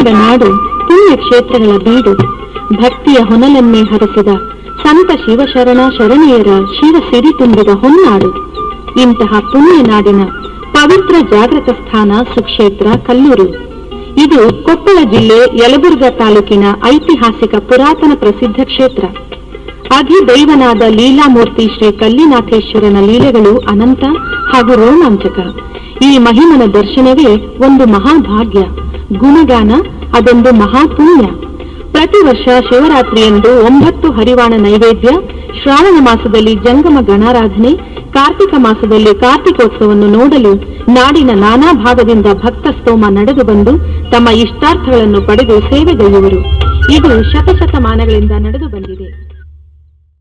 ಕನ್ನಡ ನಾಡು ಪುಣ್ಯ ಕ್ಷೇತ್ರಗಳ ಬೀಡು, ಭಕ್ತಿಯ ಹೊನಲನ್ನೇ ಹರಸಿದ ಸಂತ ಶಿವಶರಣ ಶರಣೆಯರ ಶಿವ ಸಿರಿ ತುಂಬಿದ ಹೊನ್ನಾಡು. ಇಂತಹ ಪುಣ್ಯ ನಾಡಿನ ಪವಿತ್ರ ಜಾಗೃತ ಸ್ಥಾನ ಸುಕ್ಷೇತ್ರ ಕಲ್ಲೂರು. ಇದು ಕೊಪ್ಪಳ ಜಿಲ್ಲೆ ಯಲಬುರ್ಗಾ ತಾಲೂಕಿನ ಐತಿಹಾಸಿಕ ಪುರಾತನ ಪ್ರಸಿದ್ಧ ಕ್ಷೇತ್ರ. ಅಧಿದೈವನಾದ ಲೀಲಾಮೂರ್ತಿ ಶ್ರೀ ಕಲ್ಲಿನಾಥೇಶ್ವರನ ಲೀಲೆಗಳು ಅನಂತ ಹಾಗೂ ರೋಮಾಂಚಕ. ಈ ಮಹಿಮನ ದರ್ಶನವೇ ಒಂದು ಮಹಾಭಾಗ್ಯ, ಗುಣಗಾನ ಅದೊಂದು ಮಹಾಪುಣ್ಯ. ಪ್ರತಿ ವರ್ಷ ಶಿವರಾತ್ರಿಯಂದು 9 ಹರಿವಾಣ ನೈವೇದ್ಯ, ಶ್ರಾವಣ ಮಾಸದಲ್ಲಿ ಜಂಗಮ ಗಣಾರಾಧನೆ, ಕಾರ್ತಿಕ ಮಾಸದಲ್ಲಿ ಕಾರ್ತಿಕೋತ್ಸವವನ್ನು ನೋಡಲು ನಾಡಿನ ನಾನಾ ಭಾಗದಿಂದ ಭಕ್ತ ಸ್ತೋಮ ನಡೆದು ಬಂದು ತಮ್ಮ ಇಷ್ಟಾರ್ಥಗಳನ್ನು ಪಡೆದು ಸೇವೆಗೈಯುವರು. ಇದು ಶತಶತಮಾನಗಳಿಂದ ನಡೆದು ಬಂದಿದೆ.